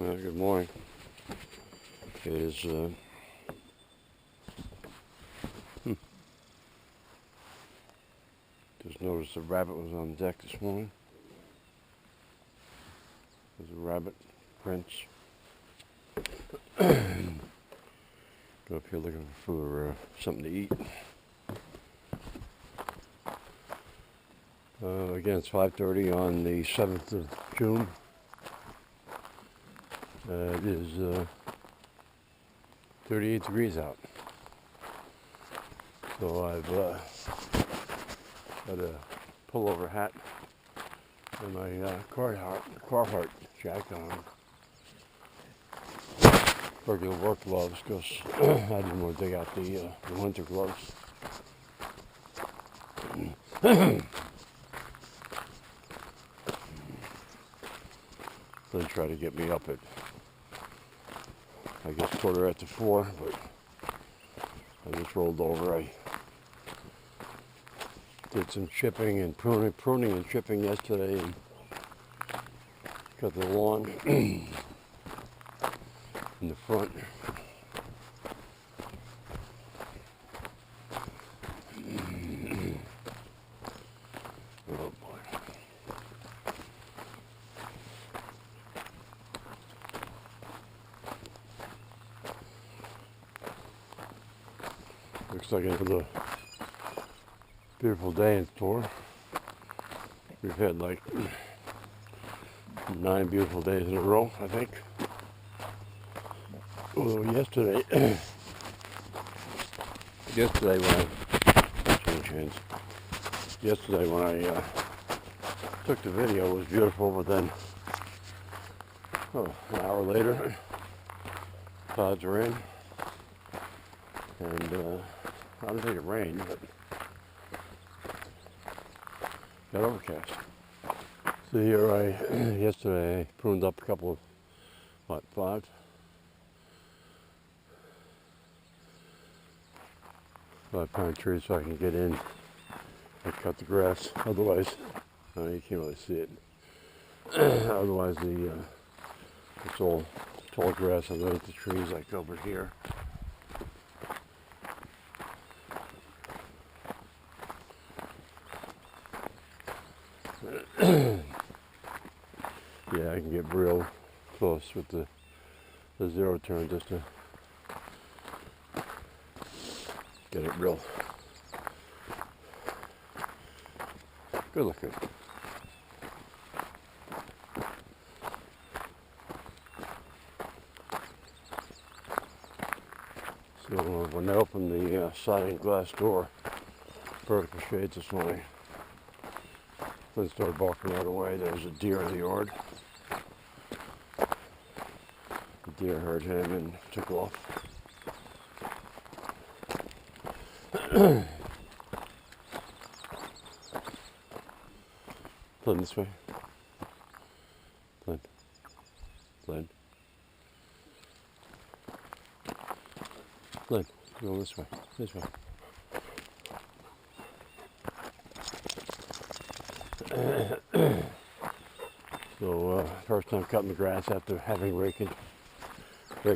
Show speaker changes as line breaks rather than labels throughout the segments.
Well, good morning. It is, just noticed a rabbit was on deck this morning. There's a rabbit prince. Go up here looking for something to eat. Again, it's 5:30 on the 7th of June. It is 38 degrees out. So I've got a pullover hat and my Carhartt jacket on. Regular work gloves because I didn't want to dig out the winter gloves. Flynn tried to get me up at, I guess, 4:15, but I just rolled over. I did some chipping and pruning and chipping yesterday and cut the lawn in the front. Oh boy. Looks like another beautiful day in store. We've had like 9 beautiful days in a row, I think. Although yesterday when I took the video, it was beautiful, but then an hour later, clouds are in, and I don't think it rained, but got overcast. So here yesterday I pruned up a couple of, 5 pine trees so I can get in and cut the grass. Otherwise, you can't really see it. Otherwise, it's all tall grass underneath the trees, like over here. Yeah, I can get real close with the zero turn just to get it real good looking. So when I opened the sliding glass door, vertical shades this morning, Flynn started barking right away. There was a deer in the yard. The deer heard him and took off. Flynn, this way. Flynn. Flynn. Flynn, go this way. This way. So, first time cutting the grass after having raked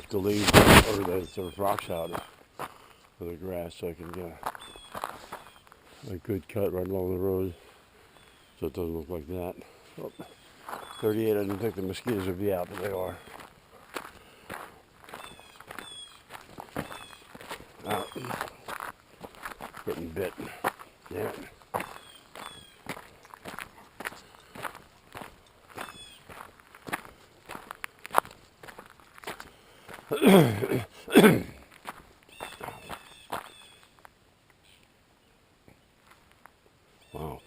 the leaves or the rocks out of the grass so I can get a good cut right along the road so it doesn't look like that. Oh, 38, I didn't think the mosquitoes would be out, but they are. Getting bit. Yeah. Wow.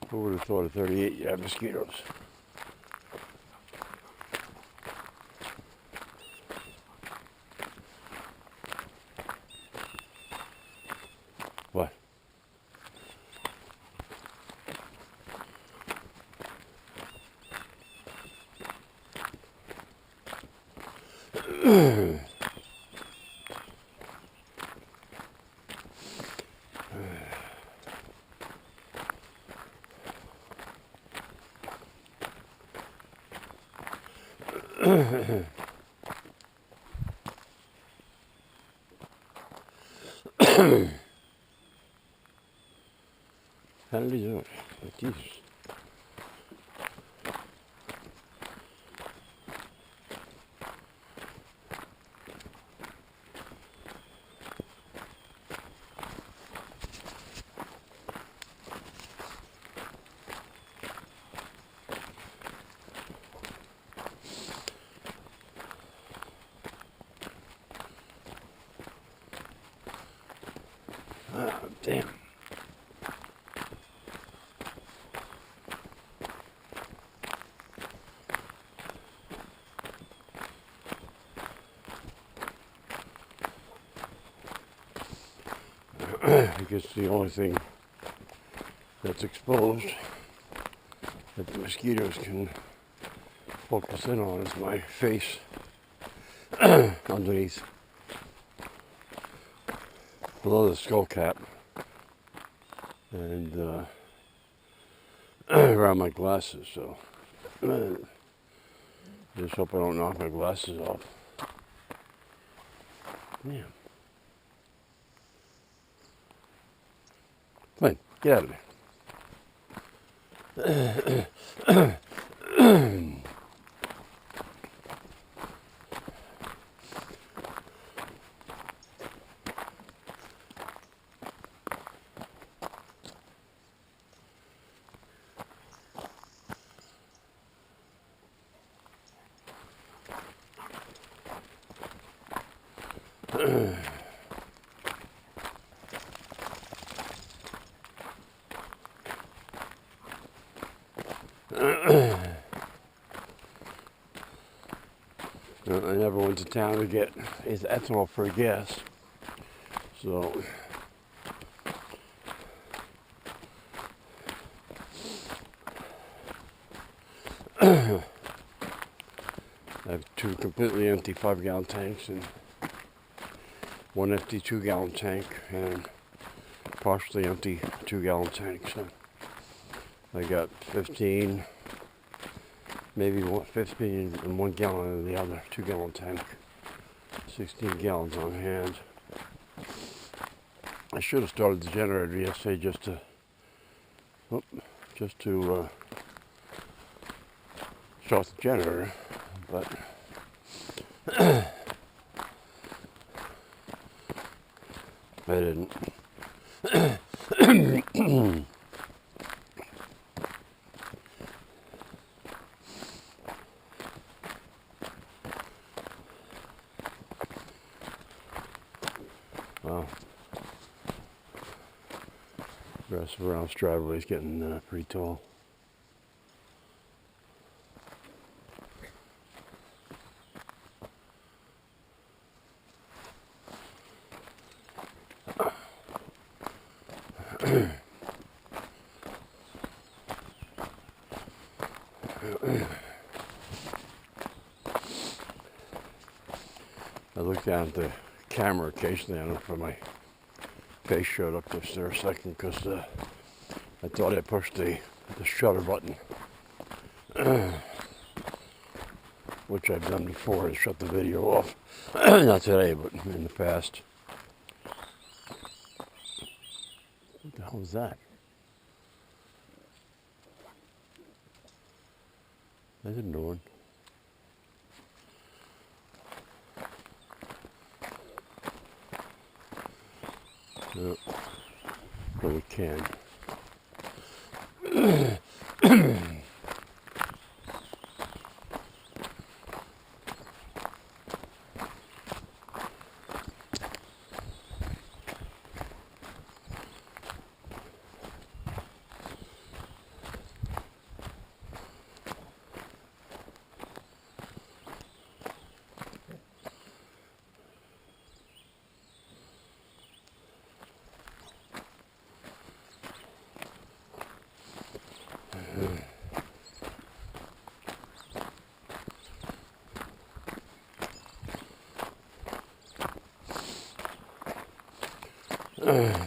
Who would have thought at 38 you have mosquitoes? What? How did he do it? Jesus. Oh, damn. I guess the only thing that's exposed that the mosquitoes can focus in on is my face underneath, below the skull cap, and around my glasses. So just hope I don't knock my glasses off. Yeah. Flynn, get out of there. I never went to town to get ethanol for gas, so I have two completely empty 5-gallon tanks and one empty 2-gallon tank and partially empty 2-gallon tank. So I got 15, maybe 15 and 1 gallon in the other 2-gallon tank. 16 gallons on hand. I should have started the generator yesterday just to start the generator, but I didn't. Wow. The rest of around this driveway is getting pretty tall. I looked down at the camera occasionally. I don't know if my face showed up just there a second because I thought I pushed the shutter button, which I've done before, to shut the video off. Not today, but in the past. What the hell was that? I didn't know one. No, but we can.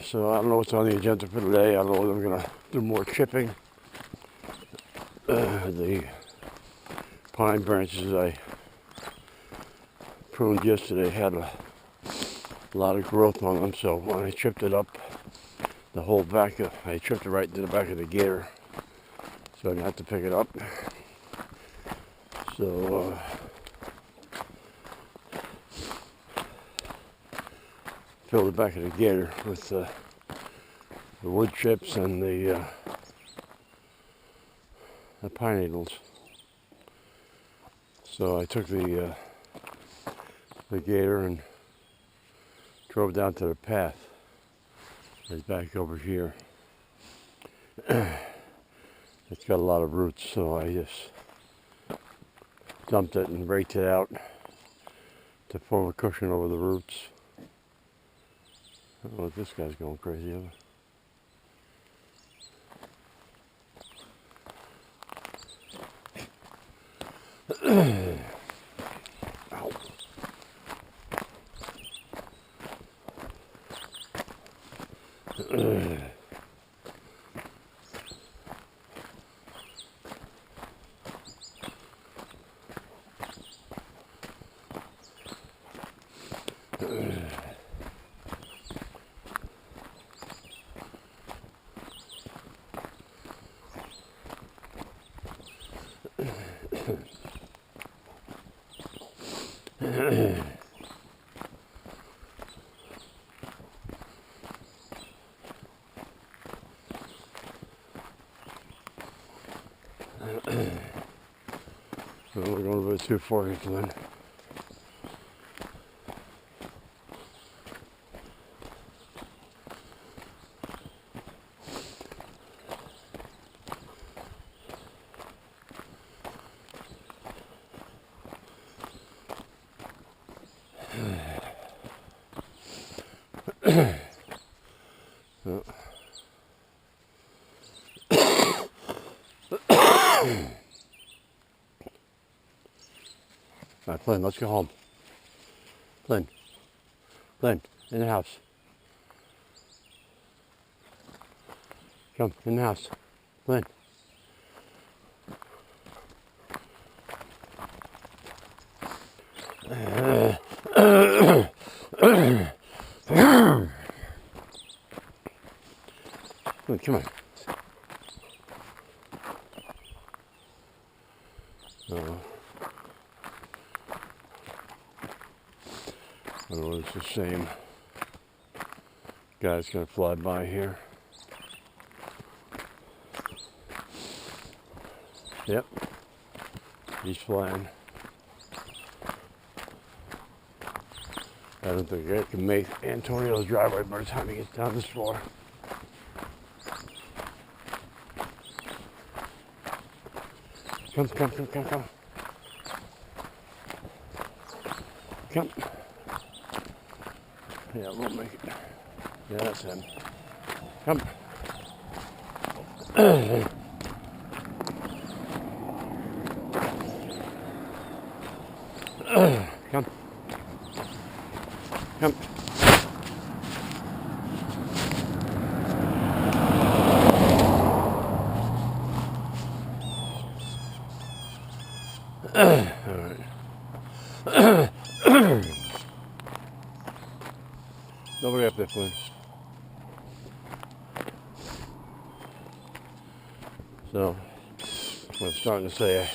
So I don't know what's on the agenda for today. I don't know whether we're going to do more chipping. The pine branches I pruned yesterday had a lot of growth on them, so when I chipped it up, the whole back of, I chipped it right into the back of the gator, so I didn't have to pick it up. So filled the back of the gator with the wood chips and the pine needles. So I took the gator and drove down to the path. It's back over here. It's got a lot of roots, so I just dumped it and raked it out to form a cushion over the roots. I don't know what this guy's going crazy over. Ow. Well, we're going a bit too far here, Flynn. All right, Flynn, let's go home. Flynn, in the house. Come, in the house. Flynn. Come on. I don't know if it's the same guy's gonna fly by here. Yep, he's flying. I don't think I can make Antonio's driveway by the time he gets down this floor. Come. Come. Yeah, we'll make it. Yeah, that's him. Come. Come. Come. All right. Nobody up there, Flynn. So, what I'm starting to say, I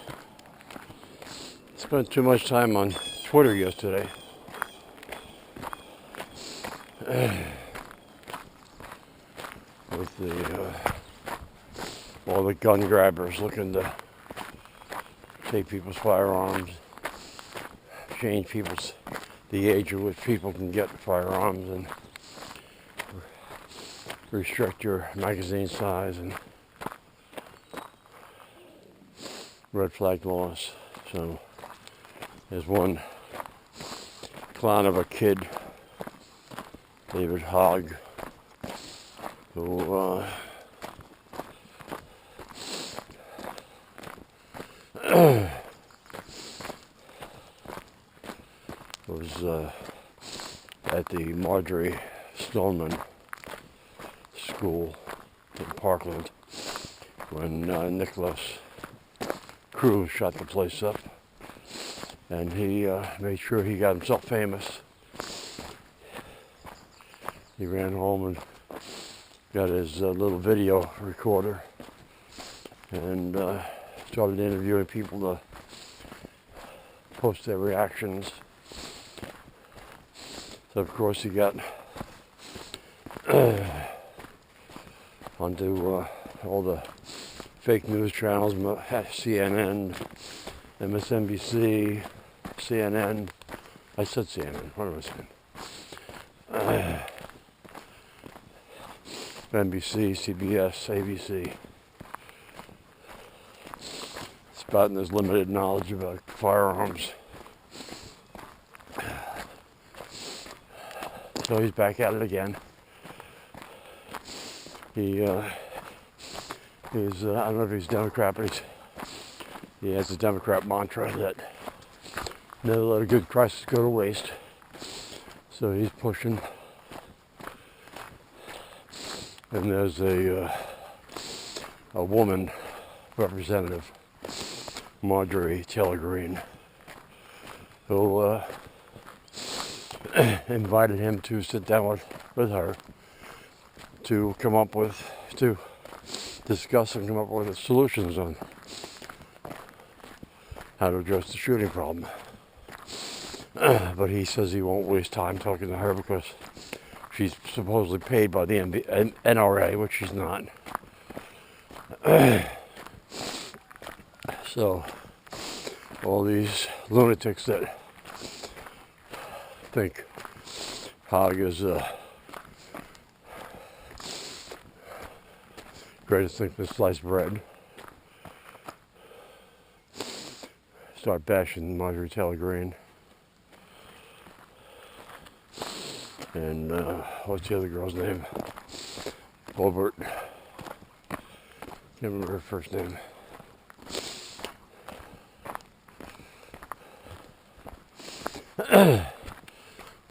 spent too much time on Twitter yesterday. With all the gun grabbers looking to take people's firearms, change the age at which people can get firearms, and restrict your magazine size and red flag laws. So there's one clown of a kid, David Hogg, who was at the Marjorie Stoneman School in Parkland when Nicholas Cruz shot the place up, and he made sure he got himself famous. He ran home and got his little video recorder and started interviewing people to post their reactions. So of course he got onto all the fake news channels, CNN, MSNBC, CNN. I said CNN, what am I saying? NBC, CBS, ABC. Spouting his limited knowledge about firearms. So he's back at it again. He's, I don't know if he's Democrat, but he has a Democrat mantra that never let a good crisis go to waste. So he's pushing. And there's a woman representative, Marjorie Taylor Greene, who invited him to sit down with her to discuss and come up with solutions on how to address the shooting problem. But he says he won't waste time talking to her because she's supposedly paid by the NRA, which she's not. So all these lunatics that think hog is greatest thing since sliced bread start bashing Marjorie Taylor Greene. And what's the other girl's name? Colbert. Can't remember her first name.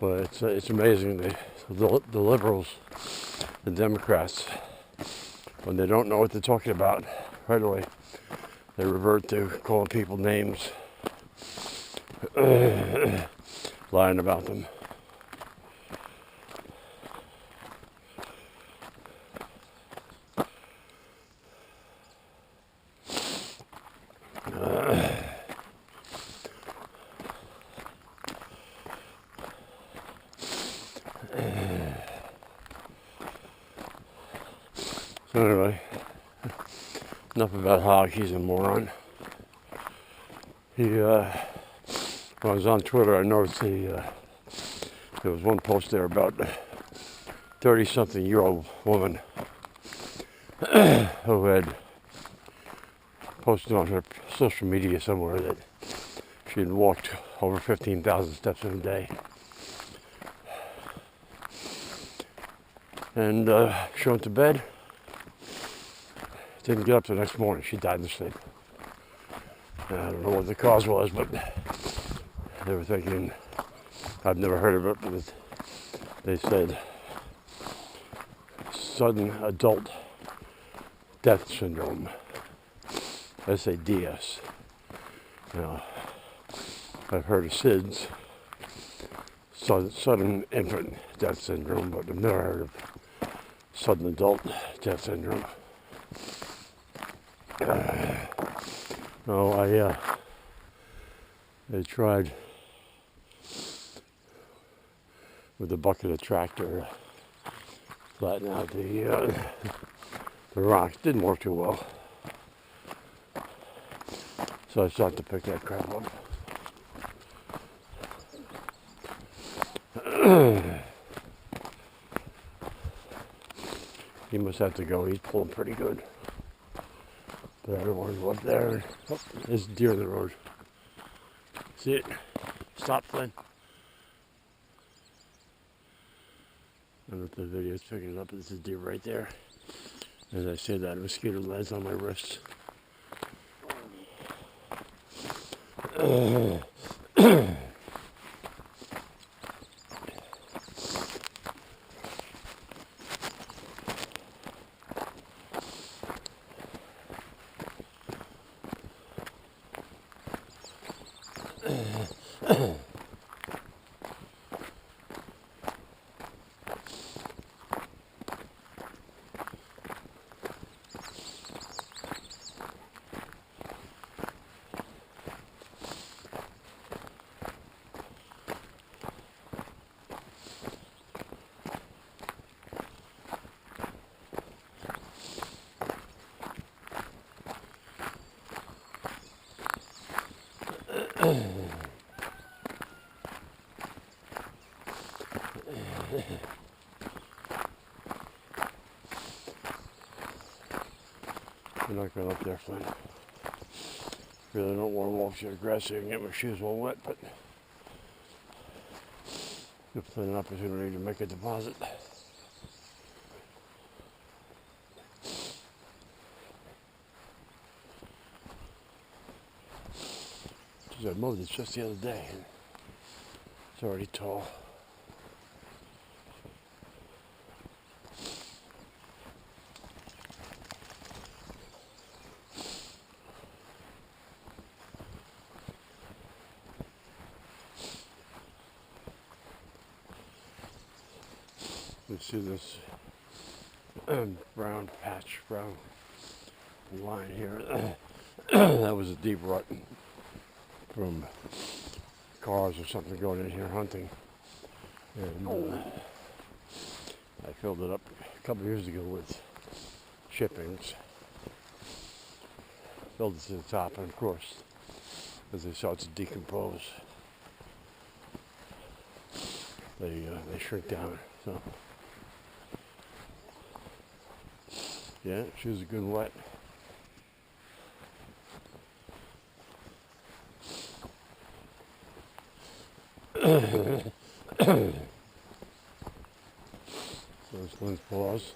But it's amazing the liberals, the Democrats, when they don't know what they're talking about, right away they revert to calling people names, lying about them. So anyway, enough about Hogg. He's a moron. When I was on Twitter, I noticed there was one post there about a 30-something-year-old woman who had posted on her social media somewhere that she had walked over 15,000 steps in a day. And she went to bed. Didn't get up the next morning. She died in the sleep. I don't know what the cause was, but they were thinking, I've never heard of it, but they said sudden adult death syndrome, SADS. Now, I've heard of SIDS, sudden infant death syndrome, but I've never heard of sudden adult death syndrome. No, I tried with a bucket of tractor flatten out the rocks. Didn't work too well, so I started to pick that crap up. He must have to go. He's pulling pretty good. But I don't want to go up there. Oh, there's a deer in the road. See it? Stop, Flynn. I don't know if the video's picking it up, but there's a deer right there. As I say that, a mosquito lands on my wrist. I'm not going up there, Flynn. Really don't want to walk through the grass so I can get my shoes all wet, but give Flynn an opportunity to make a deposit. I mowed it just the other day, and it's already tall. You see this brown patch, brown line here. That was a deep rut from cars or something going in here hunting. And I filled it up a couple of years ago with chippings. Filled it to the top, and of course, as they start to decompose, they shrink down. So, yeah, shoes are good and wet. Those Flynn's paws.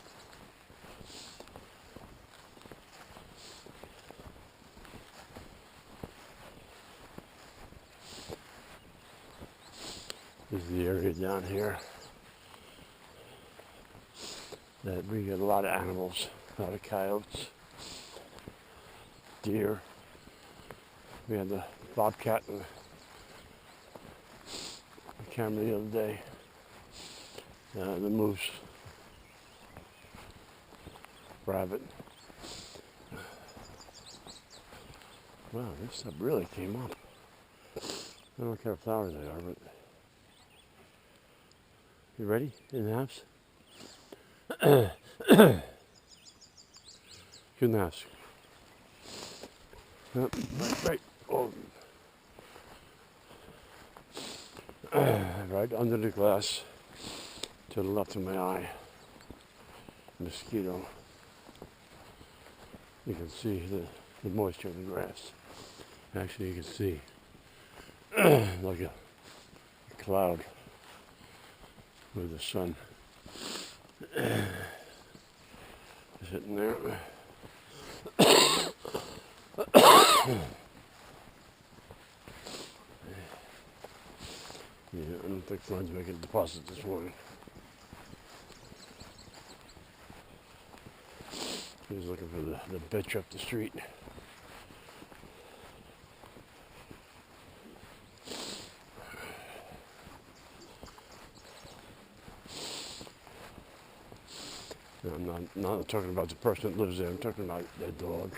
This is the area down here that we get a lot of animals, a lot of coyotes, deer. We had the bobcat and the camera the other day, the moose, rabbit. Wow, this stuff really came up. I don't care what flowers they are, but you ready in the house? Get in the house. Right. Oh. Right under the glass, to the left of my eye. Mosquito. You can see the moisture in the grass. Actually, you can see like a cloud with the sun sitting there. Yeah, I don't think Flynn's making a deposit this morning. He's looking for the bitch up the street. I'm not talking about the person that lives there, I'm talking about the dog.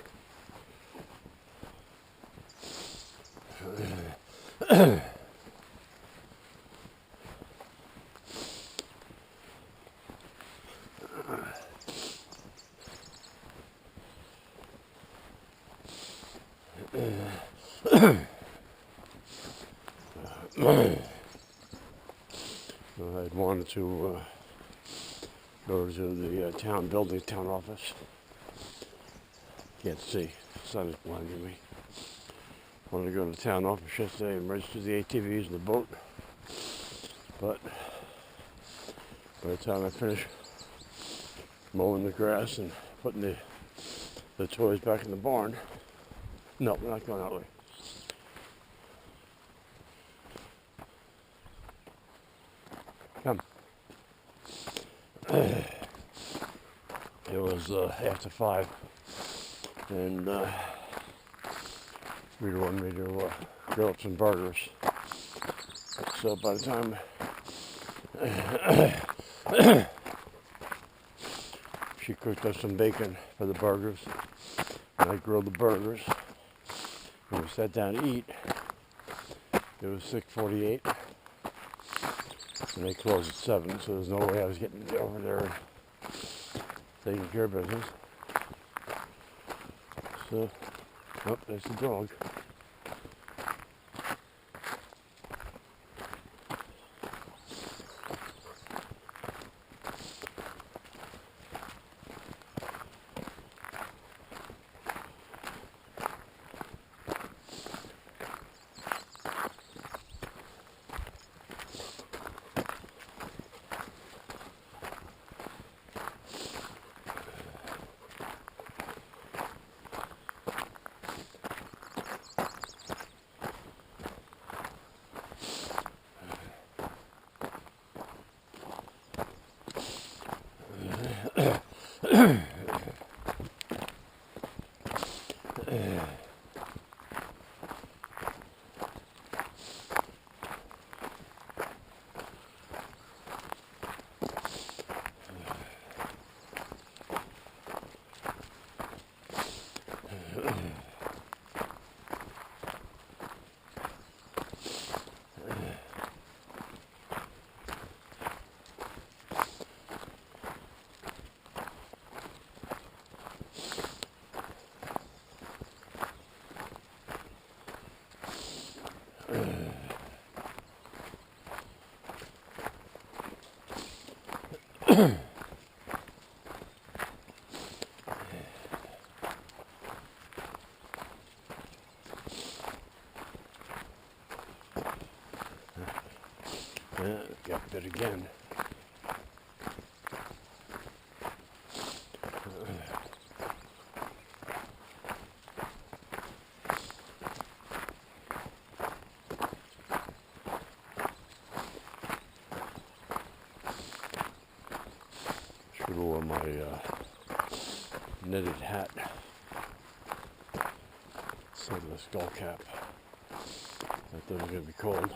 I had wanted to go to the town office. Can't see, the sun is blinding me. Wanted to go to the town office yesterday and register the ATVs in the boat. But by the time I finish mowing the grass and putting the toys back in the barn, no, we're not going that way. Come. It was after 5, and Rita wanted me to grill up some burgers. So by the time she cooked us some bacon for the burgers, and I grilled the burgers, and we sat down to eat. It was 6:48, and they closed at 7, so there's no way I was getting over there and taking care of business. So, oh, there's the dog. Got bit again. Should have worn my knitted hat instead of the skull cap. I thought it was going to be cold.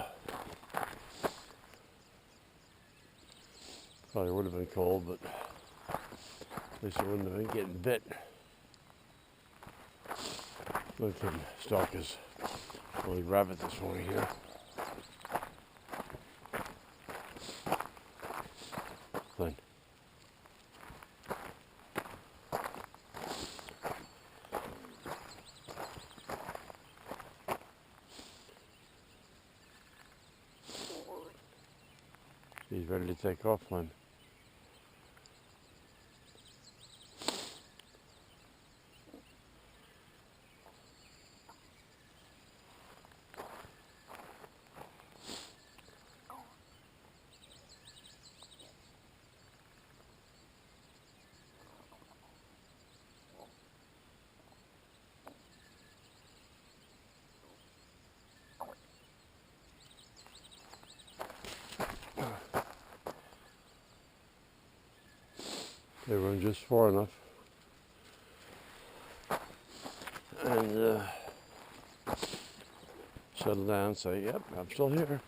Probably would have been cold, but at least I wouldn't have been getting bit. Look at him stalk his only rabbit this morning here. Flynn. He's ready to take off, Flynn. They run just far enough, and settle down and say, yep, I'm still here.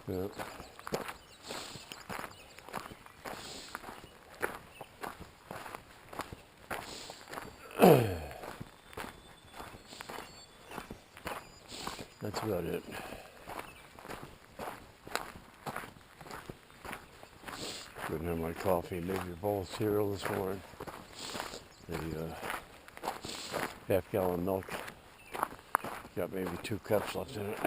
Yep. That's about it. Didn't have my coffee, maybe a bowl of cereal this morning. Maybe a half-gallon milk. Got maybe 2 cups left in it.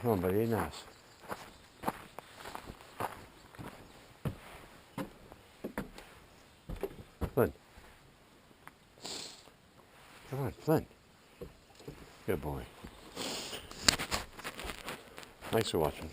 Come on, buddy, nice. Flynn. Come on, Flynn. Good boy. Thanks for watching.